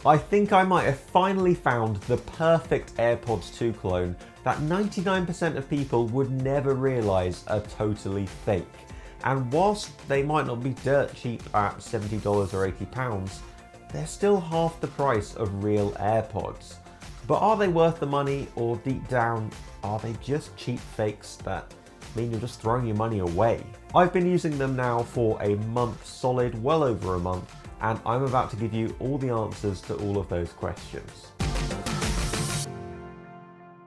I think I might have finally found the perfect AirPods 2 clone that 99% of people would never realise are totally fake. And whilst they might not be dirt cheap at $70 or £80, they're still half the price of real AirPods. But are they worth the money, or deep down, are they just cheap fakes that mean you're just throwing your money away? I've been using them now for a month solid, well over a month, and I'm about to give you all the answers to all of those questions.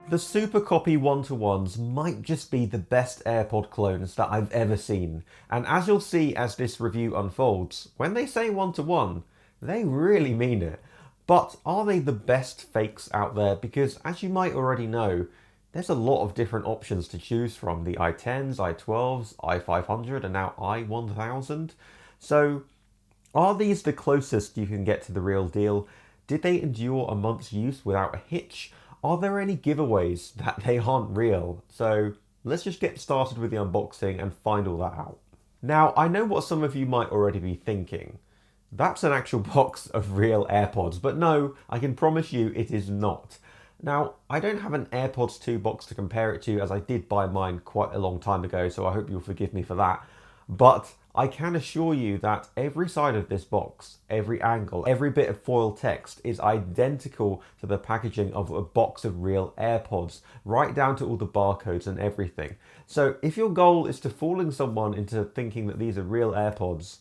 The Supercopy 1-to-1s might just be the best AirPod clones that I've ever seen, and as you'll see as this review unfolds, when they say 1-to-1, they really mean it. But are they the best fakes out there? Because as you might already know, there's a lot of different options to choose from. The i10s, i12s, i500 and now i1000. So are these the closest you can get to the real deal? Did they endure a month's use without a hitch? Are there any giveaways that they aren't real? So let's just get started with the unboxing and find all that out. Now, I know what some of you might already be thinking. That's an actual box of real AirPods, but no, I can promise you it is not. Now, I don't have an AirPods 2 box to compare it to, as I did buy mine quite a long time ago, so I hope you'll forgive me for that. But I can assure you that every side of this box, every angle, every bit of foil text is identical to the packaging of a box of real AirPods, right down to all the barcodes and everything. So if your goal is to fooling someone into thinking that these are real AirPods,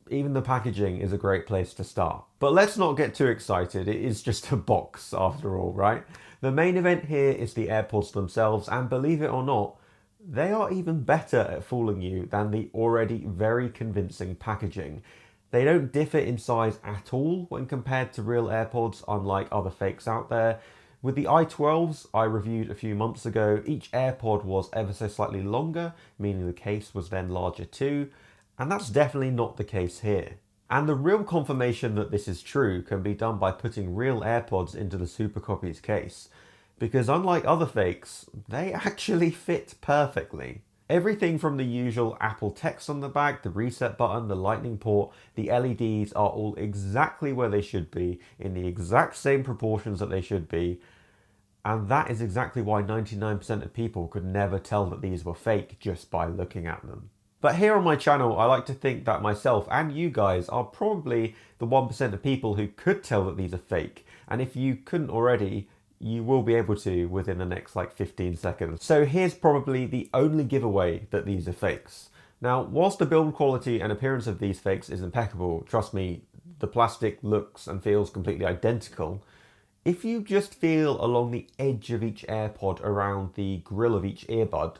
even the packaging is a great place to start. But let's not get too excited, it is just a box after all, right? The main event here is the AirPods themselves, and believe it or not, they are even better at fooling you than the already very convincing packaging. They don't differ in size at all when compared to real AirPods, unlike other fakes out there. With the i12s I reviewed a few months ago, each AirPod was ever so slightly longer, meaning the case was then larger too, and that's definitely not the case here. And the real confirmation that this is true can be done by putting real AirPods into the Supercopy's case, because unlike other fakes, they actually fit perfectly. Everything from the usual Apple text on the back, the reset button, the lightning port, the LEDs are all exactly where they should be, in the exact same proportions that they should be, and that is exactly why 99% of people could never tell that these were fake just by looking at them. But here on my channel, I like to think that myself and you guys are probably the 1% of people who could tell that these are fake, and if you couldn't already, you will be able to within the next like 15 seconds. So here's probably the only giveaway that these are fakes. Now, whilst the build quality and appearance of these fakes is impeccable, trust me, the plastic looks and feels completely identical. If you just feel along the edge of each AirPod around the grill of each earbud,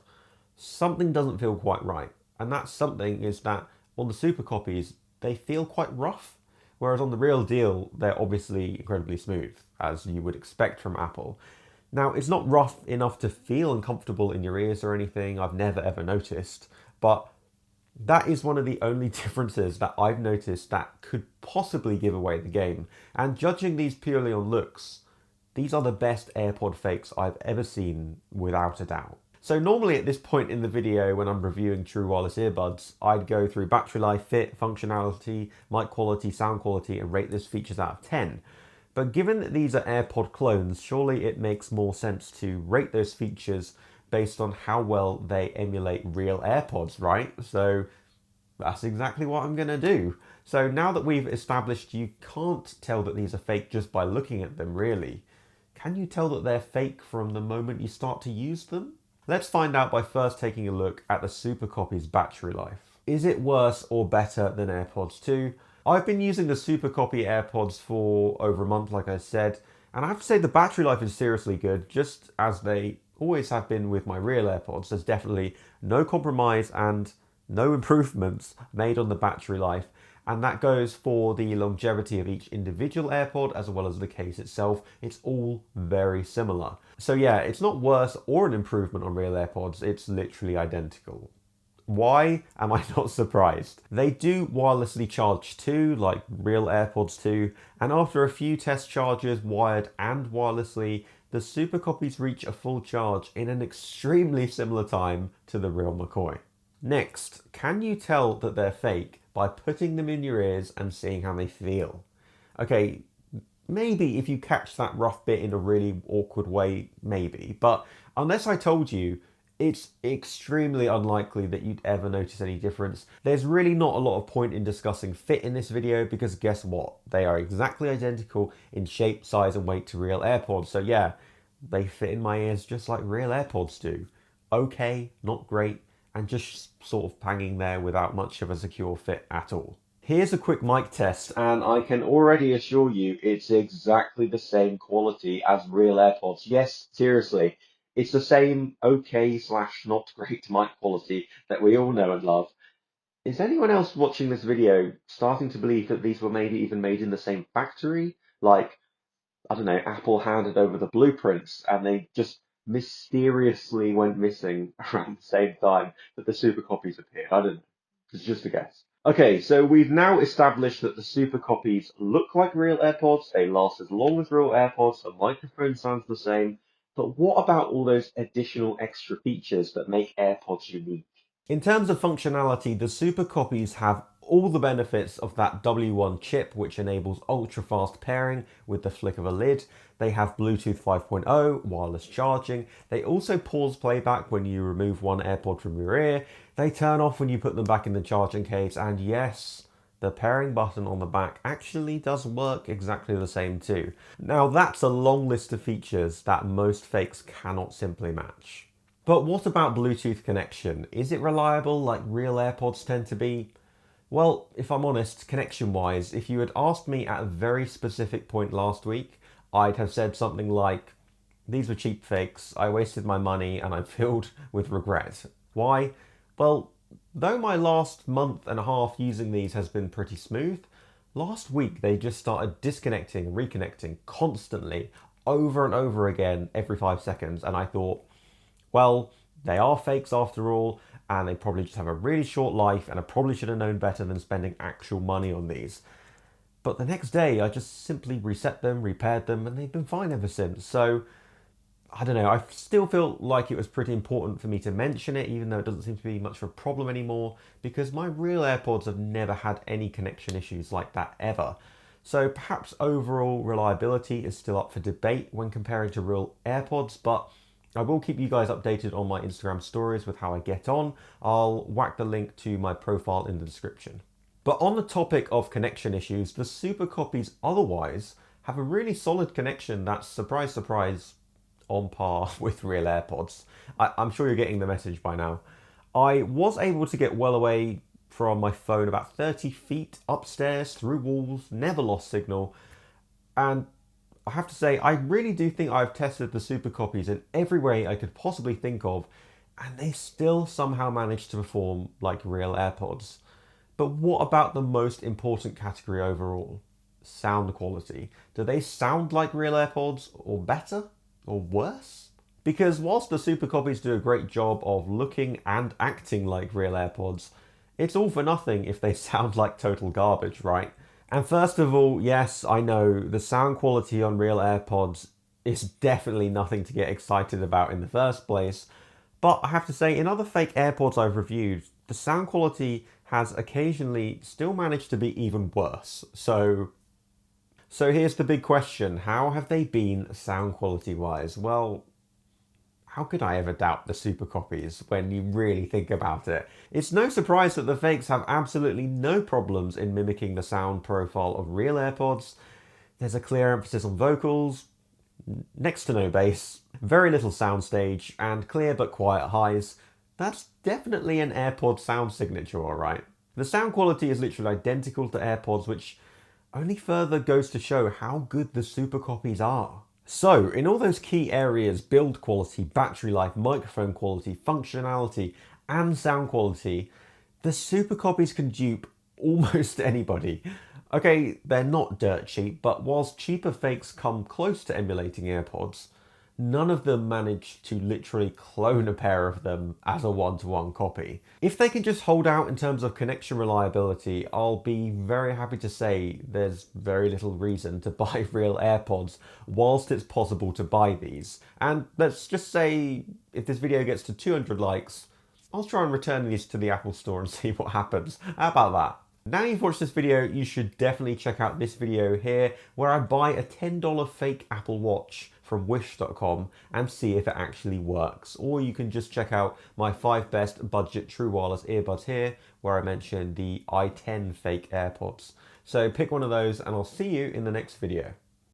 something doesn't feel quite right. And that something is that on the Supercopies, they feel quite rough. Whereas on the real deal, they're obviously incredibly smooth, as you would expect from Apple. Now, it's not rough enough to feel uncomfortable in your ears or anything, I've never ever noticed, but that is one of the only differences that I've noticed that could possibly give away the game. And judging these purely on looks, these are the best AirPod fakes I've ever seen, without a doubt. So normally at this point in the video when I'm reviewing true wireless earbuds, I'd go through battery life, fit, functionality, mic quality, sound quality and rate those features out of 10. But given that these are AirPod clones, surely it makes more sense to rate those features based on how well they emulate real AirPods, right? So that's exactly what I'm gonna do. So now that we've established you can't tell that these are fake just by looking at them really, can you tell that they're fake from the moment you start to use them? Let's find out by first taking a look at the Supercopy's battery life. Is it worse or better than AirPods 2? I've been using the Supercopy AirPods for over a month, like I said, and I have to say the battery life is seriously good, just as they always have been with my real AirPods. There's definitely no compromise and no improvements made on the battery life, and that goes for the longevity of each individual AirPod as well as the case itself. It's all very similar. So yeah, it's not worse or an improvement on real AirPods, it's literally identical. Why am I not surprised? They do wirelessly charge too, like real AirPods do, and after a few test charges wired and wirelessly, the Supercopies reach a full charge in an extremely similar time to the real McCoy. Next, can you tell that they're fake by putting them in your ears and seeing how they feel? Okay, maybe if you catch that rough bit in a really awkward way, maybe. But unless I told you, it's extremely unlikely that you'd ever notice any difference. There's really not a lot of point in discussing fit in this video because guess what? They are exactly identical in shape, size and weight to real AirPods. So yeah, they fit in my ears just like real AirPods do. Okay, not great, and just sort of hanging there without much of a secure fit at all. Here's a quick mic test, and I can already assure you it's exactly the same quality as real AirPods. Yes, seriously, it's the same okay slash not great mic quality that we all know and love. Is anyone else watching this video starting to believe that these were maybe even made in the same factory? Like, I don't know, Apple handed over the blueprints and they just mysteriously went missing around the same time that the super copies appeared. I don't know. It's just a guess. Okay, so we've now established that the super copies look like real AirPods, they last as long as real AirPods, the microphone sounds the same, but what about all those additional extra features that make AirPods unique? In terms of functionality, the super copies have all the benefits of that W1 chip, which enables ultra-fast pairing with the flick of a lid. They have Bluetooth 5.0, wireless charging. They also pause playback when you remove one AirPod from your ear. They turn off when you put them back in the charging case. And yes, the pairing button on the back actually does work exactly the same too. Now that's a long list of features that most fakes cannot simply match. But what about Bluetooth connection? Is it reliable like real AirPods tend to be? Well, if I'm honest, connection-wise, if you had asked me at a very specific point last week, I'd have said something like, these were cheap fakes, I wasted my money and I'm filled with regret. Why? Well, though my last month and a half using these has been pretty smooth, last week they just started disconnecting, reconnecting constantly, over and over again every 5 seconds, and I thought, well, they are fakes after all, and they probably just have a really short life, and I probably should have known better than spending actual money on these. But the next day, I just simply reset them, repaired them, and they've been fine ever since. So, I don't know, I still feel like it was pretty important for me to mention it, even though it doesn't seem to be much of a problem anymore, because my real AirPods have never had any connection issues like that ever. So perhaps overall reliability is still up for debate when comparing to real AirPods, but I will keep you guys updated on my Instagram stories with how I get on. I'll whack the link to my profile in the description. But on the topic of connection issues, the super copies otherwise have a really solid connection that's, surprise, surprise, on par with real AirPods. I'm sure you're getting the message by now. I was able to get well away from my phone about 30 feet upstairs, through walls, never lost signal, and I have to say, I really do think I've tested the super copies in every way I could possibly think of, and they still somehow manage to perform like real AirPods. But what about the most important category overall? Sound quality. Do they sound like real AirPods, or better, or worse? Because whilst the super copies do a great job of looking and acting like real AirPods, it's all for nothing if they sound like total garbage, right? And first of all, yes, I know the sound quality on real AirPods is definitely nothing to get excited about in the first place. But I have to say, in other fake AirPods I've reviewed, the sound quality has occasionally still managed to be even worse. So here's the big question. How have they been sound quality wise? Well, how could I ever doubt the super copies when you really think about it? It's no surprise that the fakes have absolutely no problems in mimicking the sound profile of real AirPods. There's a clear emphasis on vocals, next to no bass, very little soundstage, and clear but quiet highs. That's definitely an AirPod sound signature, alright. The sound quality is literally identical to AirPods, which only further goes to show how good the super copies are. So, in all those key areas, build quality, battery life, microphone quality, functionality, and sound quality, the super copies can dupe almost anybody. Okay, they're not dirt cheap, but whilst cheaper fakes come close to emulating AirPods, none of them manage to literally clone a pair of them as a one-to-one copy. If they can just hold out in terms of connection reliability, I'll be very happy to say there's very little reason to buy real AirPods whilst it's possible to buy these. And let's just say if this video gets to 200 likes, I'll try and return these to the Apple Store and see what happens. How about that? Now you've watched this video, you should definitely check out this video here where I buy a $10 fake Apple Watch from wish.com and see if it actually works. Or you can just check out my 5 best budget true wireless earbuds here where I mentioned the i10 fake AirPods. So pick one of those and I'll see you in the next video.